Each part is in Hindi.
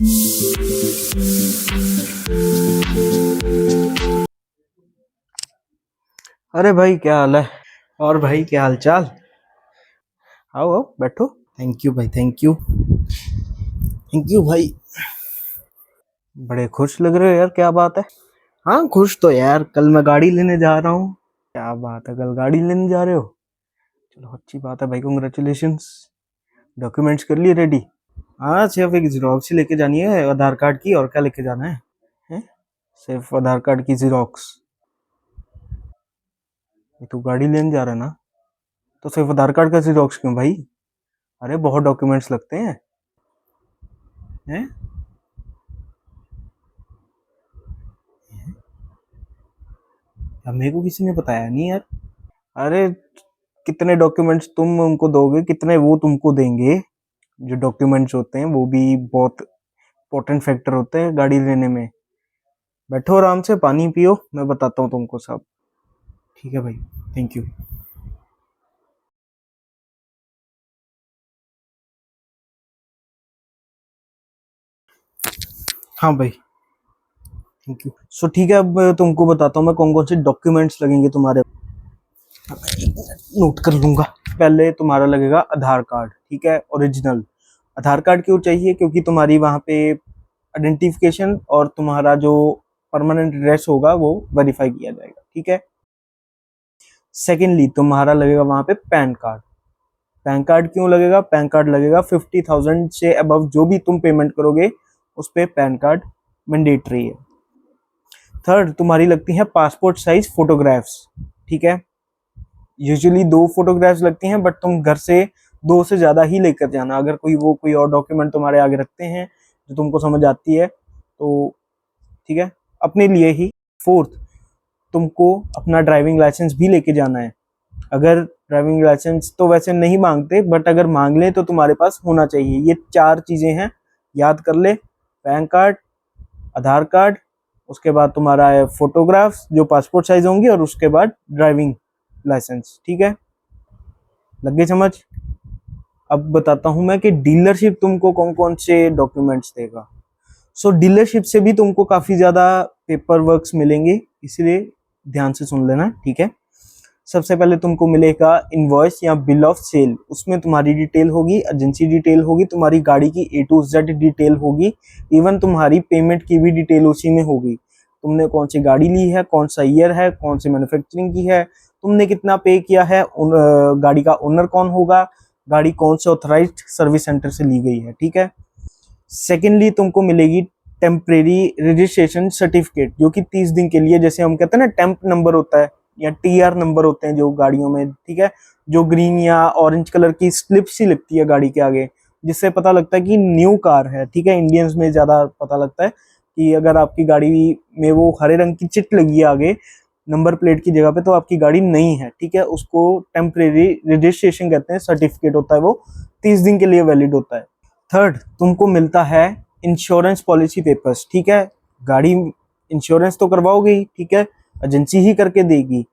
अरे भाई, क्या हाल है? और भाई, क्या हाल चाल? आओ आओ, बैठो। थैंक यू भाई, थैंक यू। थैंक यू भाई। बड़े खुश लग रहे हो यार, क्या बात है? हाँ, खुश तो यार, कल मैं गाड़ी लेने जा रहा हूँ। क्या बात है, कल गाड़ी लेने जा रहे हो? चलो, अच्छी बात है भाई, कॉन्ग्रेचुलेशंस। डॉक्यूमेंट्स कर लिए रेडी? हाँ, सिर्फ एक जीरोक्स ही लेके जानी है आधार कार्ड की, और क्या लेके जाना है? हैं? सिर्फ आधार कार्ड की जीरोक्स? ये तू गाड़ी लेने जा रहा है ना, तो सिर्फ आधार कार्ड का जीरोक्स क्यों भाई? अरे, बहुत डॉक्यूमेंट्स लगते हैं। हैं? अब मेरे को किसी ने बताया नहीं यार। अरे, कितने डॉक्यूमेंट्स तुम उनको दोगे, कितने वो तुमको देंगे? जो डॉक्यूमेंट्स होते हैं वो भी बहुत इंपॉर्टेंट फैक्टर होते हैं गाड़ी लेने में। बैठो आराम से, पानी पियो, मैं बताता हूँ तुमको सब। ठीक है भाई, थैंक यू। हाँ भाई, थैंक यू। सो ठीक है, अब तुमको बताता हूँ मैं कौन कौन से डॉक्यूमेंट्स लगेंगे तुम्हारे। नोट कर लूंगा। पहले तुम्हारा लगेगा आधार कार्ड, ठीक है, ओरिजिनल। आधार कार्ड क्यों चाहिए? क्योंकि तुम्हारी वहाँ पे आइडेंटिफिकेशन और तुम्हारा जो परमानेंट एड्रेस होगा वो वेरीफाई किया जाएगा, ठीक है। सेकेंडली तुम्हारा लगेगा वहाँ पे पैन कार्ड। पैन कार्ड क्यों लगेगा? पैन कार्ड लगेगा 50,000 से अबव जो भी तुम पेमेंट करोगे उस पे पैन कार्ड मैंडेटरी है। थर्ड, तुम्हारी लगती है पासपोर्ट साइज फोटोग्राफ्स, ठीक है। यूजुअली 2 फोटोग्राफ्स लगती हैं, बट तुम घर से 2 से ज्यादा ही लेकर जाना। अगर कोई और डॉक्यूमेंट तुम्हारे आगे रखते हैं जो तुमको समझ आती है तो ठीक है, अपने लिए ही। फोर्थ, तुमको अपना ड्राइविंग लाइसेंस भी लेके जाना है। अगर ड्राइविंग लाइसेंस तो वैसे नहीं मांगते, बट अगर मांग ले तो तुम्हारे पास होना चाहिए। ये 4 चीजें हैं, याद कर ले। पैन कार्ड, आधार कार्ड, उसके बाद तुम्हारा है फोटोग्राफ्स जो पासपोर्ट साइज होंगी, और उसके बाद ड्राइविंग लाइसेंस, ठीक है। लग गई समझ? अब बताता हूं मैं कि डीलरशिप तुमको कौन कौन से डॉक्यूमेंट्स देगा। सो डीलरशिप से भी तुमको काफी ज्यादा पेपर वर्क्स मिलेंगे, इसलिए ध्यान से सुन लेना, ठीक है। सबसे पहले तुमको मिलेगा इनवॉइस या बिल ऑफ सेल। उसमें तुम्हारी डिटेल होगी, एजेंसी डिटेल होगी, तुम्हारी गाड़ी की A to Z डिटेल होगी। इवन तुम्हारी पेमेंट की भी डिटेल उसी में होगी। तुमने कौन सी गाड़ी ली है, कौन सा ईयर है, कौन सी मैन्युफैक्चरिंग की है, तुमने कितना पे किया है, गाड़ी का ओनर कौन होगा, गाड़ी कौन से ऑथराइज्ड सर्विस सेंटर से ली गई है, ठीक है। सेकेंडली तुमको मिलेगी टेम्परेरी रजिस्ट्रेशन सर्टिफिकेट, जो कि 30 दिन के लिए, जैसे हम कहते हैं ना टेम्प नंबर होता है या TR नंबर होते हैं जो गाड़ियों में, ठीक है। जो ग्रीन या ऑरेंज कलर की स्लिप सी लगती है गाड़ी के आगे, जिससे पता लगता है कि न्यू कार है, ठीक है। इंडियंस में ज्यादा पता लगता है कि अगर आपकी गाड़ी में वो हरे रंग की चिट लगी है आगे नंबर प्लेट की जगह पे, तो आपकी गाड़ी नई है, ठीक है। उसको टेम्परेरी रजिस्ट्रेशन कहते हैं, सर्टिफिकेट होता है वो, 30 दिन के लिए वैलिड होता है। थर्ड, तुमको मिलता है इंश्योरेंस पॉलिसी पेपर्स, ठीक है। गाड़ी इंश्योरेंस तो करवाओगे ही, ठीक है, एजेंसी ही करके देगी।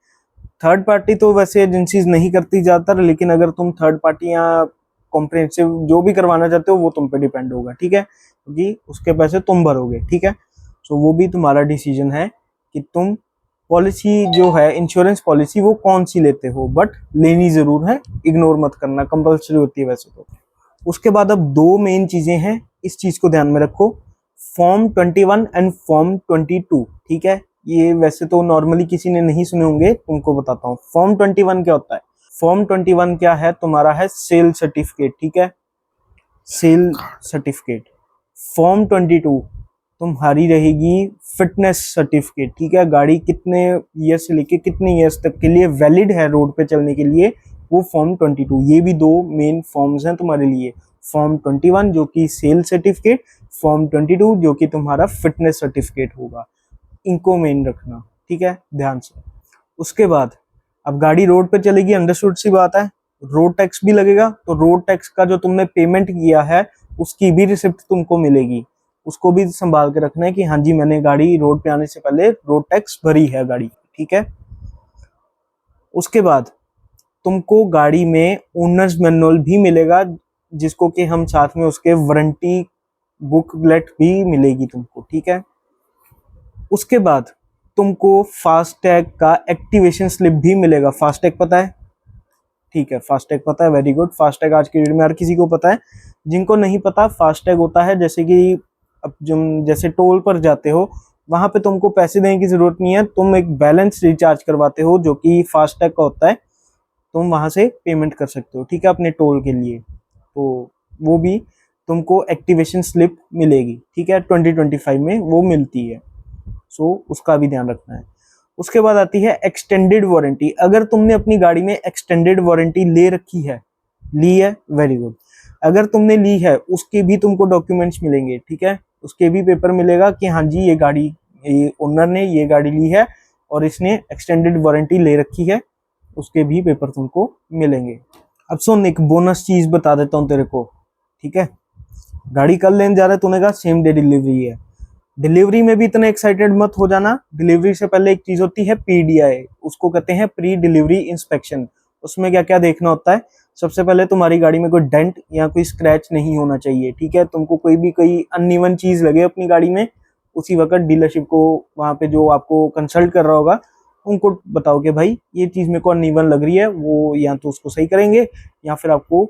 थर्ड पार्टी तो वैसे एजेंसीज नहीं करती ज्यादातर, लेकिन अगर तुम थर्ड पार्टी या कॉम्प्रिहेंसिव जो भी करवाना चाहते हो वो तुम पे डिपेंड होगा, ठीक है, क्योंकि उसके पैसे तुम भरोगे, ठीक है। सो वो भी तुम्हारा डिसीजन है कि तुम पॉलिसी जो है इंश्योरेंस पॉलिसी वो कौन सी लेते हो, बट लेनी जरूर है, इग्नोर मत करना, कंपल्सरी होती है वैसे तो। उसके बाद अब 2 मेन चीजें हैं, इस चीज को ध्यान में रखो। फॉर्म 21 एंड फॉर्म 22, ठीक है। ये वैसे तो नॉर्मली किसी ने नहीं सुने होंगे, तुमको बताता हूँ। फॉर्म 21 क्या होता है? फॉर्म 21 क्या है? तुम्हारा है सेल सर्टिफिकेट, ठीक है, सेल सर्टिफिकेट। फॉर्म 22 तुम्हारी रहेगी फिटनेस सर्टिफिकेट, ठीक है। गाड़ी कितने ईयर से लेके कितने ईयर्स तक के लिए वैलिड है रोड पे चलने के लिए, वो फॉर्म 22। ये भी 2 मेन फॉर्म्स हैं तुम्हारे लिए। फॉर्म 21 जो कि सेल सर्टिफिकेट, फॉर्म 22 जो कि तुम्हारा फिटनेस सर्टिफिकेट होगा। इनको मेन रखना, ठीक है, ध्यान से। उसके बाद अब गाड़ी रोड पे चलेगी, अंडरस्टूड सी बात है। रोड टैक्स भी लगेगा, तो रोड टैक्स का जो तुमने पेमेंट किया है उसकी भी रिसिप्ट तुमको मिलेगी। उसको भी संभाल के रखना है कि हाँ जी, मैंने गाड़ी रोड पे आने से पहले रोड टैक्स भरी है गाड़ी, ठीक है। उसके बाद तुमको गाड़ी में ओनर्स मैनुअल भी मिलेगा, जिसको कि हम साथ में उसके वारंटी बुकलेट भी मिलेगी तुमको, ठीक है। उसके बाद तुमको फास्टैग का एक्टिवेशन स्लिप भी मिलेगा। फास्टैग पता है? ठीक है, फास्टैग पता है, वेरी गुड। फास्टैग आज की डेट में हर किसी को पता है। जिनको नहीं पता, फास्टैग होता है जैसे कि अब जैसे टोल पर जाते हो, वहां पे तुमको पैसे देने की जरूरत नहीं है, तुम एक बैलेंस रिचार्ज करवाते हो जो कि फास्टैग का होता है, तुम वहां से पेमेंट कर सकते हो, ठीक है, अपने टोल के लिए। तो वो भी तुमको एक्टिवेशन स्लिप मिलेगी, ठीक है, 2025 में वो मिलती है। सो उसका भी ध्यान रखना है। उसके बाद आती है एक्सटेंडेड वारंटी। अगर तुमने अपनी गाड़ी में एक्सटेंडेड वारंटी ले रखी है, ली है, वेरी गुड। अगर तुमने ली है, उसके भी तुमको डॉक्यूमेंट्स मिलेंगे, ठीक है, उसके भी पेपर मिलेगा कि हाँ जी ये ओनर ने ये गाड़ी ली है और इसने एक्सटेंडेड वारंटी ले रखी है, उसके भी पेपर तुमको मिलेंगे। अब सुन, एक बोनस चीज बता देता हूँ तेरे को, ठीक है। गाड़ी कल लेने जा रहा है, तूने कहा सेम डे डिलीवरी है। डिलीवरी में भी इतने एक्साइटेड मत हो जाना। डिलीवरी से पहले एक चीज होती है PDI, उसको कहते हैं प्री डिलीवरी इंस्पेक्शन। उसमें क्या क्या देखना होता है? सबसे पहले तुम्हारी गाड़ी में कोई डेंट या कोई स्क्रैच नहीं होना चाहिए, ठीक है। तुमको कोई अनइवन चीज लगे अपनी गाड़ी में, उसी वक्त डीलरशिप को, वहां पे जो आपको कंसल्ट कर रहा होगा, उनको बताओ कि भाई ये चीज मेरे को अनइवन लग रही है, वो या तो उसको सही करेंगे या फिर आपको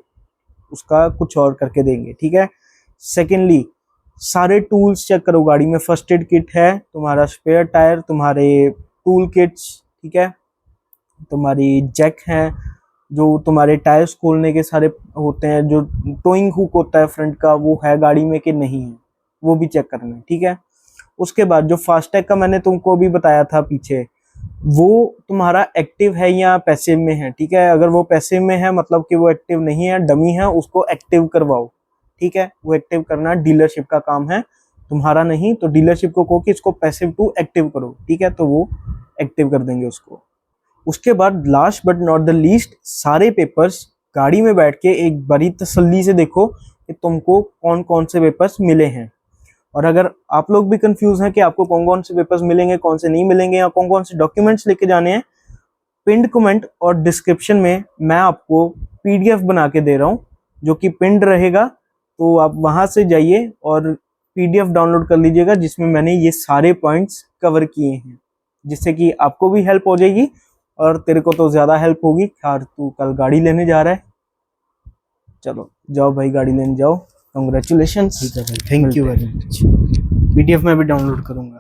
उसका कुछ और करके देंगे, ठीक है। सेकेंडली, सारे टूल्स चेक करो गाड़ी में। फर्स्ट एड किट है, तुम्हारा स्पेयर टायर, तुम्हारे टूल किट्स, ठीक है, तुम्हारी जैक है, जो तुम्हारे टायर्स खोलने के सारे होते हैं, जो टोइंग हुक होता है फ्रंट का, वो है गाड़ी में कि नहीं है, वो भी चेक करना है, ठीक है। उसके बाद जो फास्टैग का मैंने तुमको अभी बताया था पीछे, वो तुम्हारा एक्टिव है या पैसिव में है, ठीक है। अगर वो पैसिव में है मतलब कि वो एक्टिव नहीं है, डमी है, उसको एक्टिव करवाओ, ठीक है। वो एक्टिव करना डीलरशिप का काम है, तुम्हारा नहीं। तो डीलरशिप को कहो कि इसको पैसिव टू एक्टिव करो, ठीक है, तो वो एक्टिव कर देंगे उसको। उसके बाद last but not the least, सारे पेपर्स गाड़ी में बैठ के एक बड़ी तसल्ली से देखो कि तुमको कौन कौन से पेपर्स मिले हैं। और अगर आप लोग भी कंफ्यूज हैं कि आपको कौन कौन से पेपर्स मिलेंगे, कौन से नहीं मिलेंगे, या कौन कौन से डॉक्यूमेंट्स लेके जाने हैं, पिंड कमेंट और डिस्क्रिप्शन में मैं आपको PDF बना के दे रहा हूँ जो कि पिंड रहेगा। तो आप वहां से जाइए और PDF डाउनलोड कर लीजिएगा, जिसमें मैंने ये सारे पॉइंट्स कवर किए हैं, जिससे कि आपको भी हेल्प हो जाएगी और तेरे को तो ज्यादा हेल्प होगी, यार तू कल गाड़ी लेने जा रहा है। चलो जाओ भाई, गाड़ी लेने जाओ। कंग्रेचुलेशन। ठीक है भाई, thank you very much. PDF में भी डाउनलोड करूंगा।